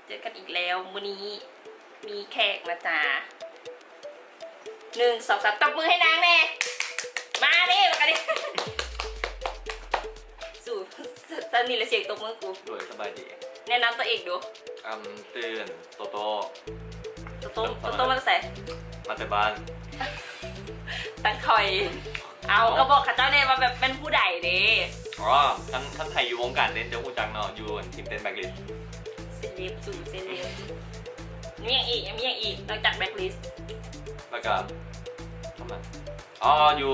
เจอกันอีกแล้วมื้อนี้มีแขกนะจ๊ะ1 2 3ตบมือให้นางแน่มาดิมากันดิสู่ตอนนี้ละเสียงตบมือกูด้วยสบายดีแนะนำตัวเองดูตื่นโตโตมาใส่มาแต่บ้านตั้งคอยเอาก็บอกข้าเจ้าเนี่ยมาแบบเป็นผู้ใดเด้อ๋อท่านไทยอยู่วงการเต้นเจ้าผู้จังเนาะอยู่ทีมเต้นแบ็คลิสต์เซเลบสู่เซเลบมีอย่างอีกนอกจากแบ็คลิสต์แล้วก็ทำไมอ๋ออยู่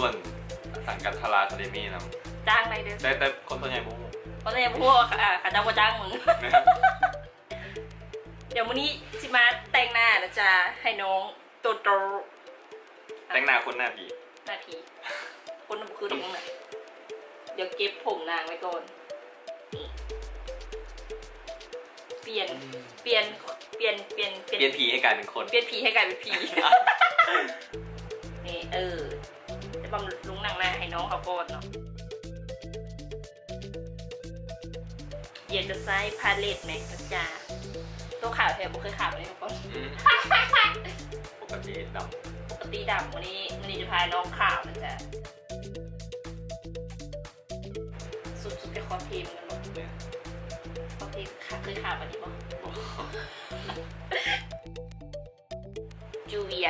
สังกัดทาราคาเดมี่นะจ้างอะไรเด้อแต่คนส่วนใหญ่พวกข้าเจ้ามาจ้างมึงเดี๋ยววันนี้สิมาแต่งหน้านะจ๊ะให้น้องโตแต่งหน้าคนหน้าผีคนนั้นคือตรงไหนเดี๋ยวเก็บผมนางไว้ก่อนเปลี่ยนผีให้กลายเป็นคนเปลี่ยนผีให้กลายเป็นผีนี่จะบำรุงหนังหน้าให้น้องเขาก่อนเนาะเดี๋ยวจะใช้พาเลตแม็กนะจ๊ะตัวขาวแทบไม่เคยขาวเลยทุกคนปกติดำวันนี้จะพาน้องขาวนะจ๊ะสุดจะคอเพลงกันหรอคอเพลงเคยขาววันนี้ป่ะจูเวีย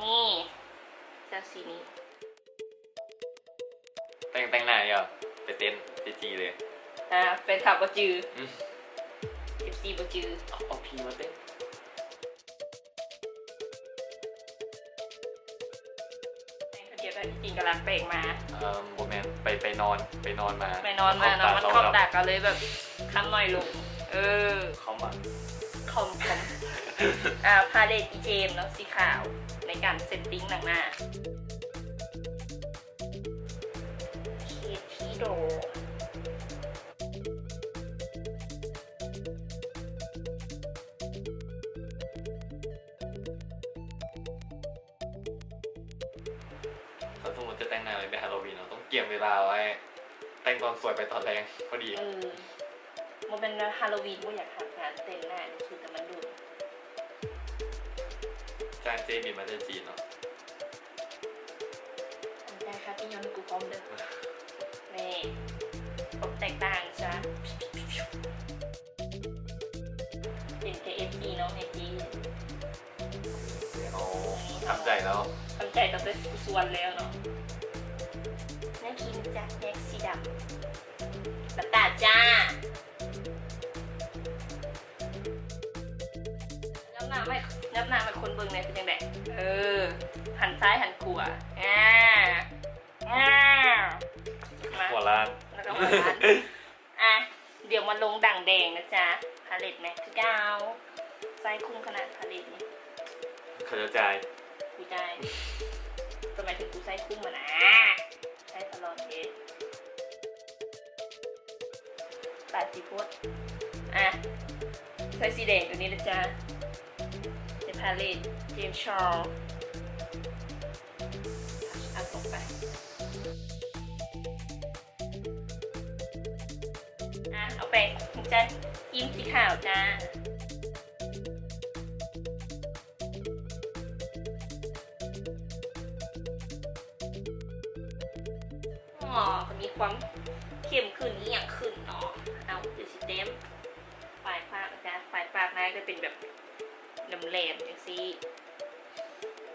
นี่จะสีนี้แต่งหน้าเหรอไปเต้นไปจีเลยเป็นขับประจือFC ประจือเอาพีมาเต้นเดี๋ยวได้จริงกำลังเปล่งมาโบแมนไปนอนมามันเข้าดักกันเลยแบบคำหน่อยลงเขามาคอมพาเลตอีเจมเนาะสีขาวในการเซตติ้งหนังหน้าเคทีโดถ้าสมมติจะแต่งหน้าไปฮาโลวีนเราต้องเกี่ยมเวลาไว้แต่งตอนสวยไปตอนแรงพอดีมันเป็นฮาโลวีนว่าอยากทำงานแต่งหน้าชุดแต่มันดูจางเจมีมาจากจีนเนาะได้ค่ะพี่ยอนกูพร้อมเด้อนี่ผมแตกต่างจ้ะเป็นKFCเนาะในจีนทำใจแล้วทำใจตั้งแต่ส่วนแล้วเนาะน่ากินจ้ะแม็กซี่ดำบัตตาจ้าน้ำหน้าไปคนเบิ่งเนี่ยเป็นยังไงหันซ้ายหันขวาหัวล้านแล้วก็หัวล้านเดี๋ยวมาลงด่างแดงนะจ๊ะพาเลตแม็กคือไซส์คุ้มขนาดพาเลตนี้เขาจะใจกูใจทำไมถึงกูไซส์คุ้มมานะใช้ตลอดเลยปาดสีพุทธใช้สีแดงตัวนี้นะจ๊ะเป็นพาเลตเจมส์ชอลตกไปเอาไปจ้ะยิ้มสีขาวจ้ามีความเข้มขึ้นนี่อย่างขึ้นเนาะเอาเดี๋ยวสิเต็มปลายปากจ้ะปลายปากนายจะเป็นแบบแหลมๆอย่างซี่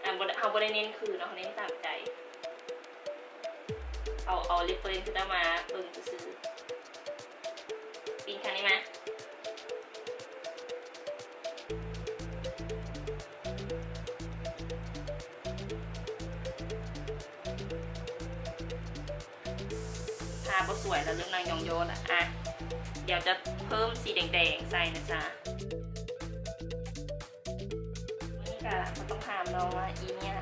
เอาบริเน้นคือเนาะเน้นตามใจเอาลิปเปอร์ขึ้นมาเบิ่งซื้อปีนคันนี้ไหมทาก็สวยแล้วเรื่องนางยองโยนเดี๋ยวจะเพิ่มสีแดงๆใส่นะจ๊ะนี่ค่ะมันต้องถามน้องว่าอีเนี่ย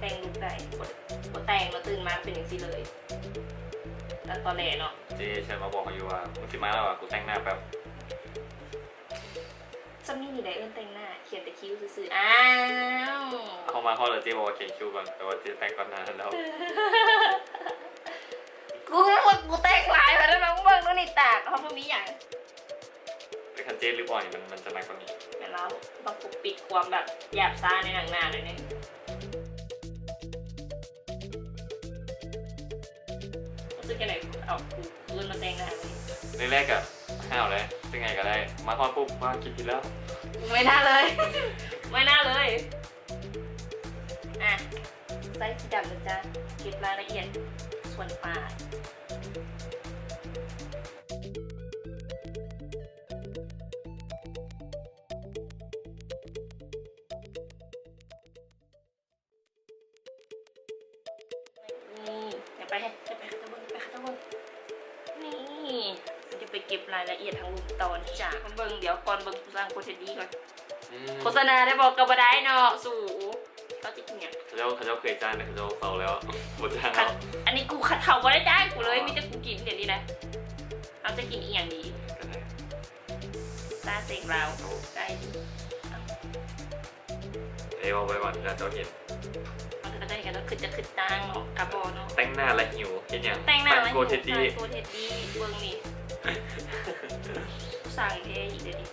แต่งลุคใดบทแต่งมาตื่นมาเป็นอย่างนี้เลยแล้วตอนแรกเนาะเจ๊ฉันมาบอกอยู่ว่ามึงคิดมาแล้วอ่ะกูแต่งหน้าแบบซัมมี่นี่ได้แต่งหน้าเขียนแต่คิ้วซื่อเข้ามาเขาเลยเจ๊บอกว่าเขียนคิ้วก่อนแต่ว่าเจ๊แต่งก่อนนานแล้วกูแต่งลายมาแล้วน้องเบิ้งนู่นนี่ตากเขาไม่มีอย่าง คันเจนหรือบ่อยมันจะหนักกว่านี้ แต่เราต้องปกปิดความแบบหยาบซ่าในหนังหน้าเลยเนี่ยซึ่งกันไหนเอาคืนมาแต่งหน้าเลย ในแรกอะห้าวเลยเป็นไงก็ได้มาฮอนปุ๊บว่าคิดผิดแล้ว ไม่น่าเลย ไม่น่าเลยอ่ะไส้สีดำนะจ๊ะเก็บรายละเอียดส่วนปลายนี่อย่าไปข้างบนไปข้างบนนี่มันจะไปเก็บรายละเอียดทั้งรูปตอนจ้ะมันเบิ่งเดี๋ยวก่อนเบิ่งสร้างโคตรดีก่อนโฆษณาได้บอกกับบ่ได้เนาะสู่เขาจะกินอย่าง เขาเจ้าเคยจ้างแต่เขาเจ้าเฝ้าแล้วหมดจ้างแล้ว อันนี้กูขัดเขาบ่ได้จ้างกูเลยมีแต่กูกินเดี๋ยวนี้นะเอาจะกินอีกอย่างดี ก็ได้ ซาเซ็งเราได้ดิ เอาไว้ก่อนนะเจ้าเห็น มันก็ได้กันแล้วคือจะขึ้นตังเนาะกระบอกเนาะ แต่งหน้าและหิวเห็นยัง แต่งหน้า โกเทดดี้ โกเทดดี้เบิ้งนี่สั่งเทอีกเดี๋ยวดิ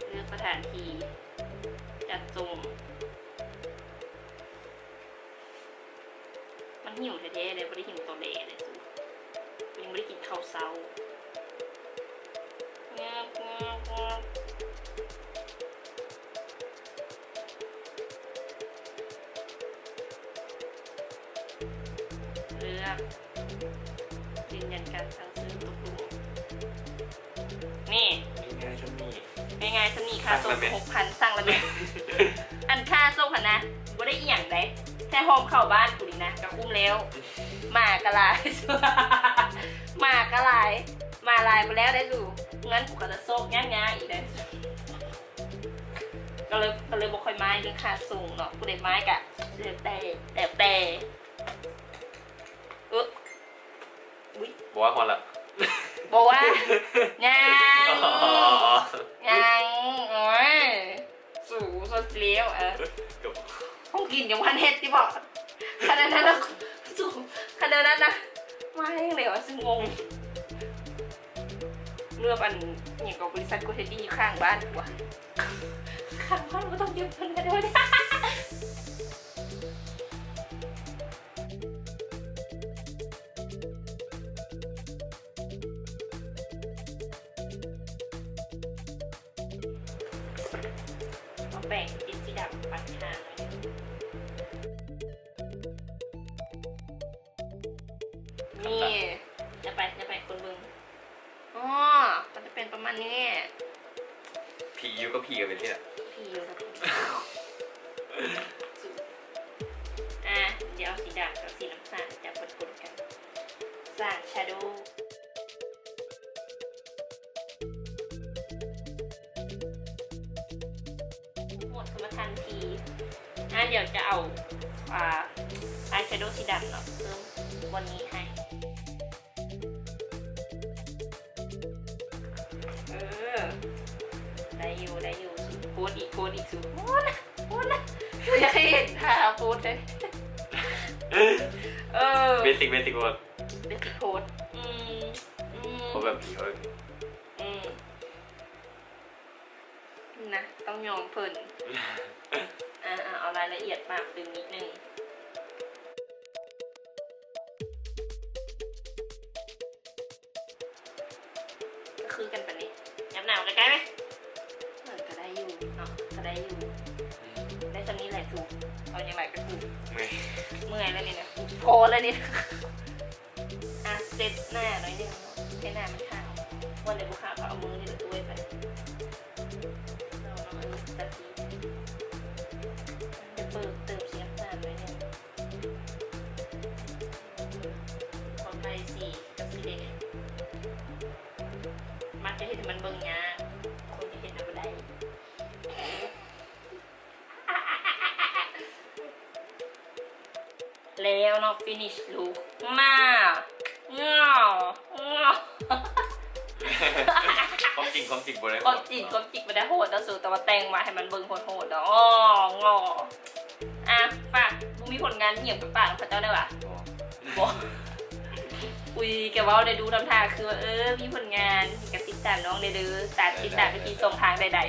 เลือกสถานที่จัดทรงมันหิวแท้ๆเลยไม่ได้หิวตอนเด็กเลยสูยังไม่ได้กินข้าวเช้าเลือกยืนยันการสั่งซื้อตกลงนี่ ง่ายๆฉันมี ง่ายๆจะมีค่าส่ง6,000สั่งแล้วไหม อันค่าส่งค่ะนะบ่ได้อีหยังได้แค่โฮมเข้าบ้านกูนี่นะก็คุ้มแล้วหมากระลาย หมากระลายมาลายไปแล้วได้ดูงั้นกูก็จะโซกง่ายๆอีกได้ก็เลยบอกค่อยไม้เรื่องค่าส่งเนาะกูได้ไม้กะแต่อุ๊ย บอกว่าฮอนละ บอกว่ายังโอ้ยสู่สดเลี้ยวห้องกินยังวันเฮ็ดที่บอกขนาดนั้นนะสู่ขนาดนั้นนะมาให้เลยวะซึ่งงงเมื่อวันอย่างกับบริษัทโกเทดี้ข้างบ้านกว่าข้างบ้านก็ต้องยืมเงินกันด้วยเอาแป้งติดสีดำปัดหางนี่จะไปคนเบิ่งอ๋อมันจะเป็นประมาณนี้ ผีอยู่ก็ผีกันไปที่ไหน พี่อยู่กับพี่อ่ะเดี๋ยวเอาสีดำกับสีน้ำตาลจะปนๆกันสร้างชาโดว์หมดกรรมทันทีเดี๋ยวจะเอาอายแชโดว์สีดำเนาะเพิ่มวันนี้ให้ได้อยู่โพสอีกสูโพสนะอยากให้เห็นท่าโพสเลยเบสิกหมด เบสิกโพสเขาแบบผีเขานะต้องยอมเพิ่นเอารายละเอียดมากตึงนิดนึงก็คือกันปะนี่ยับหนาวใกล้ๆไหมก็ได้อยู่เนาะก็ได้อยู่ได้ตอนนี้แหละถูกเอาอย่างไรก็ถูกเมื่อยแล้วนี่นะพอแล้วนี่เซ็ตหน้าหน่อยนึงให้หน้ามันขาววันไหนบุคคาก็เอามือนี่ตัวไปเราเอามือตะกี้จะเติมสีน้ำตาลหน่อยนึงขอไปสีกับสีแดงมันจะเห็นมันเบิ่งยาคนที่เห็นเอาได้แล้วเนาะ finish look มาเงาความจริงบนไดความจริงไม่ได้โหดแต่สูแต่ว่าแต่งมาให้มันเบิ่งโหดๆเนาะงอฝากบุมีผลงานเหี่ยมไปฝากพระเจ้าได้ปะบอก คุยกับว่าได้ดูทำท่าคือว่ามีผลงานกับติดตามน้องเด้อตามติดตามไปที่ส่งทางใด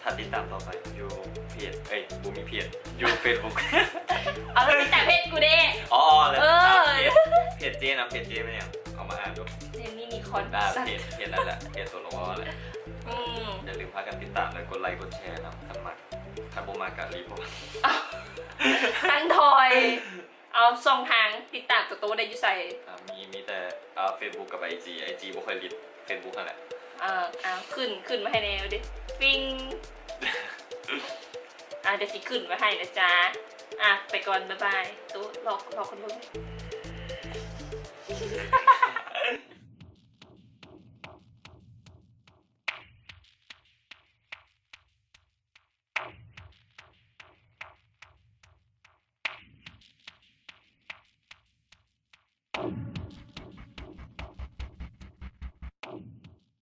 ถ้าติดตามต่อไปอยู่เพจบูมีเพจอยู่เฟซบุ๊ก ๆเอาแล้วติดตามเพจกูเด้ อ๋อแล้วเพจเจนะเพจเจไหมเนี่ยเอามาอ่านดู เจนนี่นิคอน ได้ สัก เพจนั่นแหละเพจตัวลงว่าแหละอย่าลืมพากันติดตามเลยกดไลค์กดแชร์นะคันมาคันโบมาการีพอ ตั้งทอย เอาส่งทางติดตามตัวได้อยู่ใส่ มีแต่เฟซบุ๊กกับไอจีบ่ค่อยลิดเฟซบุ๊กนั่นแหละ ขึ้นมาให้แนวดิฟิงเดี๋ยวสิขึ้นมาให้นะจ๊ะไปก่อนบ๊ายบายตู้รอคนเพิ่ง